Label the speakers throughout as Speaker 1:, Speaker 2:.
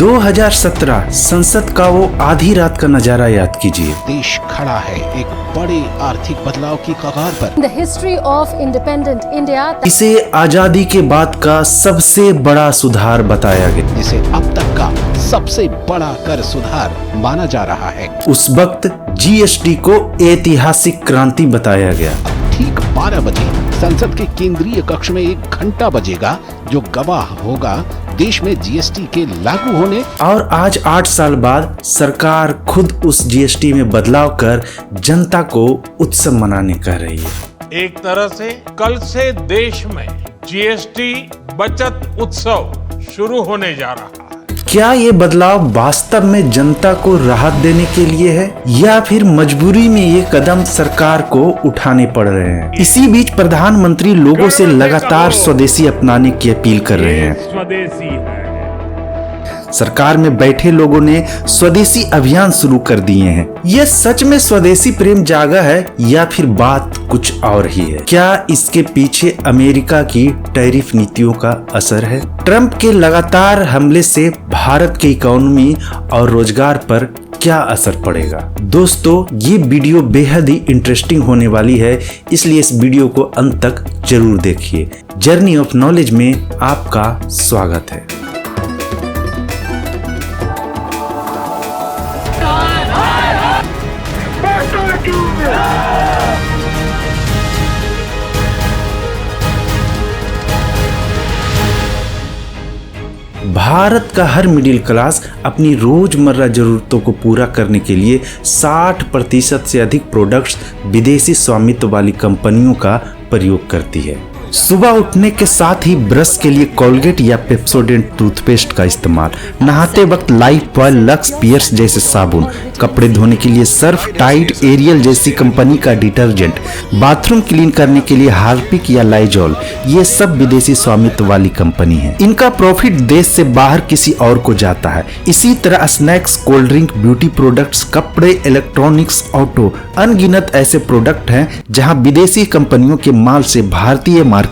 Speaker 1: 2017 संसद का वो आधी रात का नजारा याद कीजिए।
Speaker 2: देश खड़ा है एक बड़े आर्थिक बदलाव की कगार पर।
Speaker 3: The history of independent India.
Speaker 1: इसे आजादी के बाद का सबसे बड़ा सुधार बताया गया,
Speaker 2: जिसे अब तक का सबसे बड़ा कर सुधार माना जा रहा है।
Speaker 1: उस वक्त जीएसटी को ऐतिहासिक क्रांति बताया गया।
Speaker 2: ठीक 12 बजे संसद के केंद्रीय कक्ष में एक घंटा बजेगा जो गवाह होगा देश में जीएसटी के लागू होने।
Speaker 1: और आज 8 साल बाद सरकार खुद उस जीएसटी में बदलाव कर जनता को उत्सव मनाने कह रही है।
Speaker 4: एक तरह से कल से देश में जीएसटी बचत उत्सव शुरू होने जा रहा है।
Speaker 1: क्या ये बदलाव वास्तव में जनता को राहत देने के लिए है या फिर मजबूरी में ये कदम सरकार को उठाने पड़ रहे हैं? इसी बीच प्रधानमंत्री लोगों से लगातार स्वदेशी अपनाने की अपील कर रहे हैं।
Speaker 4: स्वदेशी है।
Speaker 1: सरकार में बैठे लोगों ने स्वदेशी अभियान शुरू कर दिए हैं। यह सच में स्वदेशी प्रेम जागा है या फिर बात कुछ और ही है? क्या इसके पीछे अमेरिका की टैरिफ नीतियों का असर है? ट्रंप के लगातार हमले से भारत की इकोनॉमी और रोजगार पर क्या असर पड़ेगा? दोस्तों, ये वीडियो बेहद ही इंटरेस्टिंग होने वाली है, इसलिए इस वीडियो को अंत तक जरूर देखिए। जर्नी ऑफ नॉलेज में आपका स्वागत है। भारत का हर मिडिल क्लास अपनी रोजमर्रा जरूरतों को पूरा करने के लिए 60% से अधिक प्रोडक्ट्स विदेशी स्वामित्व वाली कंपनियों का प्रयोग करती है। सुबह उठने के साथ ही ब्रश के लिए कोलगेट या पेप्सोडेंट टूथपेस्ट का इस्तेमाल, नहाते वक्त लाइफबॉय, लक्स, पियर्स जैसे साबुन, कपड़े धोने के लिए सर्फ, टाइड, एरियल जैसी कंपनी का डिटर्जेंट, बाथरूम क्लीन करने के लिए हार्पिक या लाइजॉल, ये सब विदेशी स्वामित्व वाली कंपनी है। इनका प्रॉफिट देश से बाहर किसी और को जाता है। इसी तरह snacks, cold drink, beauty products, कपड़े, इलेक्ट्रॉनिक्स, ऑटो, अनगिनत ऐसे प्रोडक्ट हैं जहां विदेशी कंपनियों के माल से भारतीय मार्केट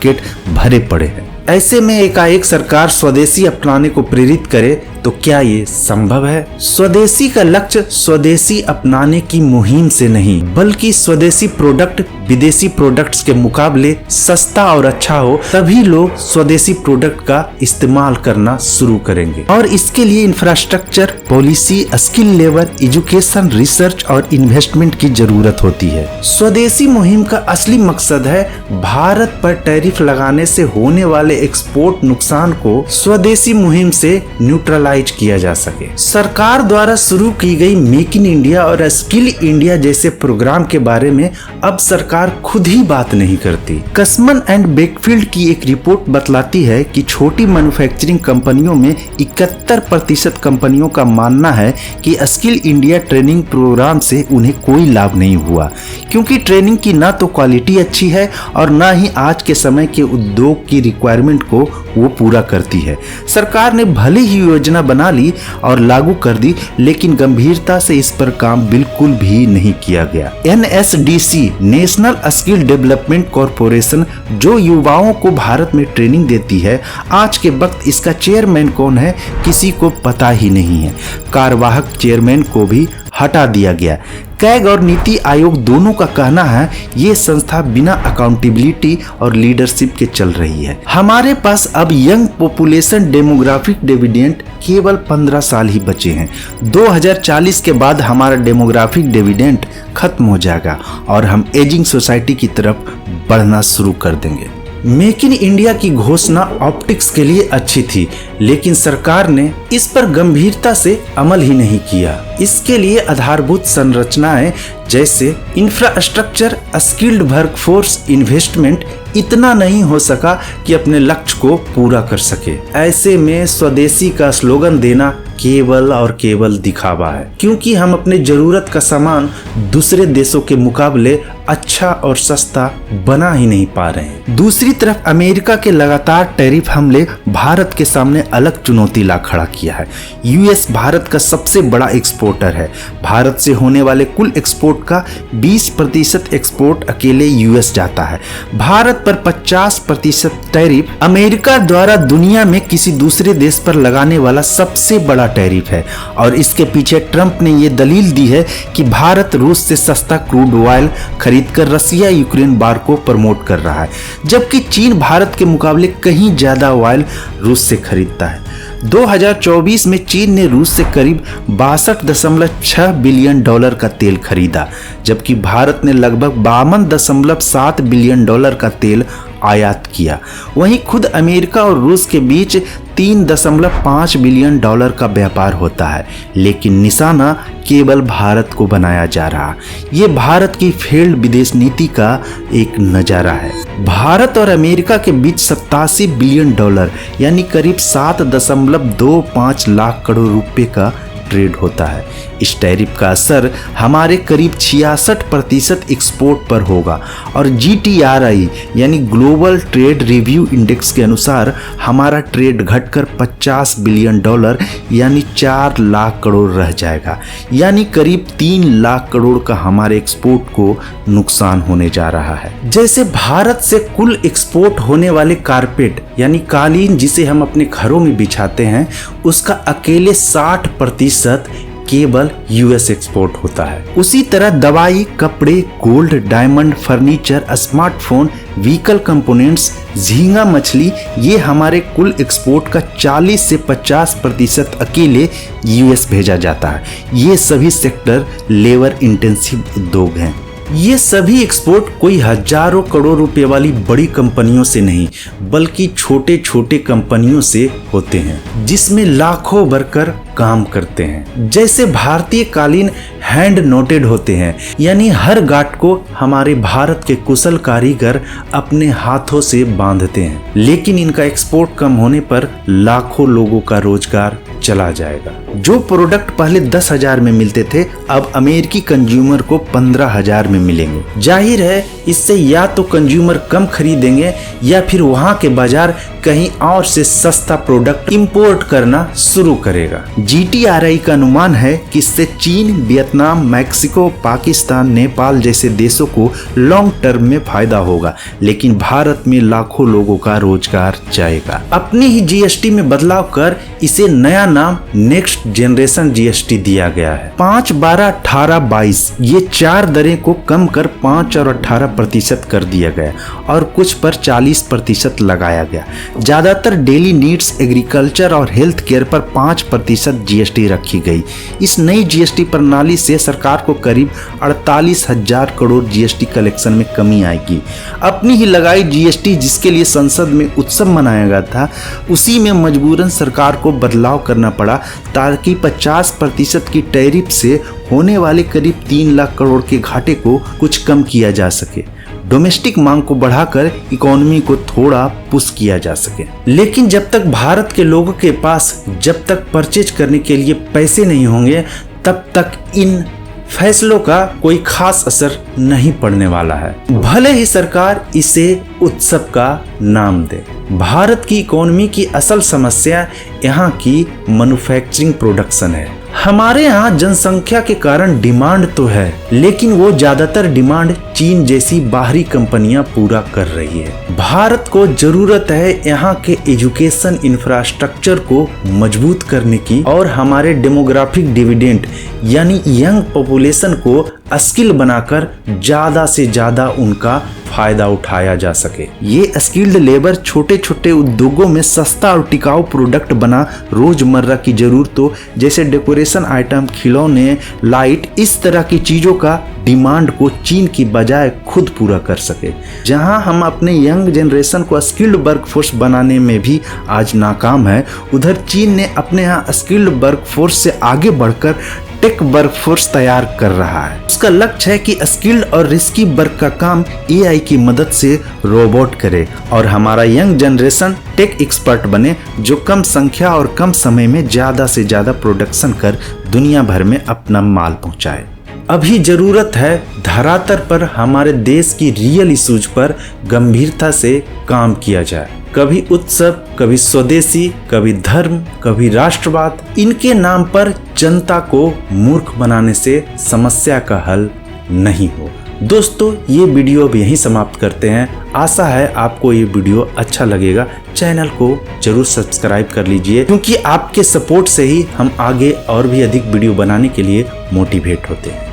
Speaker 1: भरे पड़े हैं। ऐसे में एकाएक सरकार स्वदेशी अपनाने को प्रेरित करे तो क्या ये संभव है? स्वदेशी का लक्ष्य स्वदेशी अपनाने की मुहिम से नहीं, बल्कि स्वदेशी प्रोडक्ट विदेशी प्रोडक्ट्स के मुकाबले सस्ता और अच्छा हो, तभी लोग स्वदेशी प्रोडक्ट का इस्तेमाल करना शुरू करेंगे। और इसके लिए infrastructure, policy, skill level, education, research और इन्वेस्टमेंट की जरूरत होती है। स्वदेशी मुहिम का असली मकसद है भारत पर टैरिफ लगाने से होने वाले एक्सपोर्ट नुकसान को स्वदेशी मुहिम से न्यूट्रलाइज किया जा सके। सरकार द्वारा शुरू की गई मेक इन इंडिया और स्किल इंडिया जैसे प्रोग्राम के बारे में अब सरकार खुद ही बात नहीं करती। कसमन एंड बेकफील्ड की एक रिपोर्ट बतलाती है कि छोटी मैन्युफैक्चरिंग कंपनियों में 71% कंपनियों का मानना है कि स्किल इंडिया ट्रेनिंग प्रोग्राम से उन्हें कोई लाभ नहीं हुआ, क्योंकि ट्रेनिंग की ना तो क्वालिटी अच्छी है और ना ही आज के समय के उद्योग की रिक्वायरमेंट को वो पूरा करती है। सरकार ने भले ही योजना बना ली और लागू कर दी, लेकिन गंभीरता से इस पर काम बिल्कुल भी नहीं किया गया। NSDC, national skill development corporation, जो युवाओं को भारत में ट्रेनिंग देती है, आज के वक्त इसका चेयरमैन कौन है किसी को पता ही नहीं है। कार्यवाहक चेयरमैन को भी हटा दिया गया। कैग और नीति आयोग दोनों का कहना है ये संस्था बिना अकाउंटेबिलिटी और लीडरशिप के चल रही है। हमारे पास अब यंग पॉपुलेशन डेमोग्राफिक डिविडेंड केवल 15 साल ही बचे हैं। 2040 के बाद हमारा डेमोग्राफिक डिविडेंड खत्म हो जाएगा और हम एजिंग सोसाइटी की तरफ बढ़ना शुरू कर देंगे। मेक इन इंडिया की घोषणा ऑप्टिक्स के लिए अच्छी थी, लेकिन सरकार ने इस पर गंभीरता से अमल ही नहीं किया। इसके लिए आधारभूत संरचनाएं जैसे इंफ्रास्ट्रक्चर, स्किल्ड वर्कफोर्स, इन्वेस्टमेंट इतना नहीं हो सका कि अपने लक्ष्य को पूरा कर सके। ऐसे में स्वदेशी का स्लोगन देना केवल और केवल दिखावा है, क्योंकि हम अपने जरूरत का सामान दूसरे देशों के मुकाबले अच्छा और सस्ता बना ही नहीं पा रहे हैं। दूसरी तरफ अमेरिका के लगातार टैरिफ हमले भारत के सामने अलग चुनौती ला खड़ा किया है। यूएस भारत का सबसे बड़ा एक्सपोर्टर है। भारत से होने वाले कुल एक्सपोर्ट का 20% एक्सपोर्ट अकेले यूएस जाता है। भारत पर 50% टैरिफ अमेरिका द्वारा दुनिया में किसी दूसरे देश पर लगाने वाला सबसे बड़ा टैरिफ है और इसके पीछे ट्रंप ने यह दलील दी है कि भारत रूस से सस्ता क्रूड ऑयल खरीदकर रसिया यूक्रेन वार को प्रमोट कर रहा है, जबकि चीन भारत के मुकाबले कहीं ज्यादा ऑयल रूस से खरीदता है। 2024 में चीन ने रूस से करीब 62.6 बिलियन डॉलर का तेल खरीदा, जबकि भारत ने लगभग 52.7 बिलियन डॉलर का तेल आयात किया। वहीं खुद अमेरिका और रूस के बीच 3.5 बिलियन डॉलर का व्यापार होता है, लेकिन निशाना केवल भारत को बनाया जा रहा। ये भारत की फेल्ड विदेश नीति का एक नज़ारा है। भारत और अमेरिका के बीच 87 बिलियन डॉलर यानी करीब 7.25 लाख करोड़ रुपए का ट्रेड होता है। इस टैरिफ का असर हमारे करीब 66% एक्सपोर्ट पर होगा और GTRI यानी ग्लोबल ट्रेड रिव्यू इंडेक्स के अनुसार हमारा ट्रेड घटकर 50 बिलियन डॉलर यानी 4 लाख करोड़ रह जाएगा, यानी करीब 3 लाख करोड़ का हमारे एक्सपोर्ट को नुकसान होने जा रहा है। जैसे भारत से कुल एक्सपोर्ट होने वाले कारपेट यानी कालीन जिसे हम अपने घरों में बिछाते हैं, उसका अकेले 60% केवल यूएस एक्सपोर्ट होता है। उसी तरह दवाई, कपड़े, gold, diamond, furniture, smartphone, vehicle components, झींगा मछली, ये हमारे कुल एक्सपोर्ट का 40 से 50% अकेले यूएस भेजा जाता है। ये सभी सेक्टर लेबर इंटेंसिव उद्योग हैं। ये सभी एक्सपोर्ट कोई हजारों करोड़ रुपए वाली बड़ी कंपनियों से नहीं, बल्कि छोटे छोटे कंपनियों से होते हैं, जिसमें लाखों वर्कर काम करते हैं। जैसे भारतीय कालीन हैंड नोटेड होते हैं, यानी हर गांठ को हमारे भारत के कुशल कारीगर अपने हाथों से बांधते हैं, लेकिन इनका एक्सपोर्ट कम होने पर लाखों लोगों का रोजगार चला जाएगा। जो प्रोडक्ट पहले 10,000 में मिलते थे, अब अमेरिकी कंज्यूमर को 15,000 में मिलेंगे। जाहिर है इससे या तो कंज्यूमर कम खरीदेंगे या फिर वहां के बाजार कहीं और से सस्ता प्रोडक्ट इंपोर्ट करना शुरू करेगा। GTRI का अनुमान है कि इससे चीन, वियतनाम, मैक्सिको, पाकिस्तान, नेपाल जैसे देशों को लॉन्ग टर्म में फायदा होगा, लेकिन भारत में लाखों लोगों का रोजगार जाएगा। अपनी ही GST में बदलाव कर इसे नया नाम नेक्स्ट जनरेशन GST दिया गया है। 5, 12, 18, 22 ये 4 दरें को कम कर 5 और 18% कर दिया गया और कुछ पर 40% लगाया गया। ज्यादातर डेली नीड्स, एग्रीकल्चर और हेल्थ केयर पर 5% GST रखी गई। इस नई GST प्रणाली से सरकार को करीब 48,000 करोड़ GST कलेक्शन में कमी आएगी। अपनी ही लगाई GST जिसके लिए संसद में उत्सव मनाया गया था, उसी में मजबूरन सरकार को बदलाव करना पड़ा ताकि 50% की टैरिफ से होने वाले करीब 3 लाख करोड़ के घाटे को कुछ कम किया जा सके, डोमेस्टिक मांग को बढ़ाकर इकोनॉमी को थोड़ा पुश किया जा सके। लेकिन जब तक भारत के लोगों के पास जब तक परचेज करने के लिए पैसे नहीं होंगे, तब तक इन फैसलों का कोई खास असर नहीं पड़ने वाला है, भले ही सरकार इसे उत्सव का नाम दे। भारत की इकोनॉमी की असल समस्या यहाँ की मैन्युफैक्चरिंग प्रोडक्शन है। हमारे यहाँ जनसंख्या के कारण डिमांड तो है, लेकिन वो ज्यादातर डिमांड चीन जैसी बाहरी कंपनियां पूरा कर रही है। भारत को जरूरत है यहाँ के एजुकेशन इंफ्रास्ट्रक्चर को मजबूत करने की और हमारे डेमोग्राफिक डिविडेंड यानी यंग पॉपुलेशन को स्किल बनाकर ज्यादा से ज्यादा उनका फायदा उठाया जा सके। ये स्किल्ड लेबर छोटे छोटे उद्योगों में सस्ता और टिकाऊ प्रोडक्ट बना रोजमर्रा की जरूरतों जैसे डेकोरेशन आइटम, खिलौने, लाइट, इस तरह की चीजों का डिमांड को चीन की बजाय खुद पूरा कर सके। जहां हम अपने यंग जनरेशन को स्किल्ड वर्कफोर्स बनाने में भी आज नाकाम है, उधर चीन ने अपने यहाँ स्किल्ड वर्कफोर्स से आगे बढ़कर टेक वर्कफोर्स तैयार कर रहा है। उसका लक्ष्य है कि स्किल्ड और रिस्की वर्क का काम AI की मदद से रोबोट करे और हमारा यंग जनरेशन टेक एक्सपर्ट बने, जो कम संख्या और कम समय में ज्यादा से ज्यादा प्रोडक्शन कर दुनिया भर में अपना माल पहुंचाए। अभी जरूरत है धरातल पर हमारे देश की रियल इश्यूज पर गंभीरता से काम किया जाए। कभी उत्सव, कभी स्वदेशी, कभी धर्म, कभी राष्ट्रवाद, इनके नाम पर जनता को मूर्ख बनाने से समस्या का हल नहीं होगा। दोस्तों, ये वीडियो अब यहीं समाप्त करते हैं। आशा है आपको ये वीडियो अच्छा लगेगा। चैनल को जरूर सब्सक्राइब कर लीजिए, क्योंकि आपके सपोर्ट से ही हम आगे और भी अधिक वीडियो बनाने के लिए मोटिवेट होते हैं।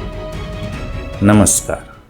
Speaker 1: नमस्कार।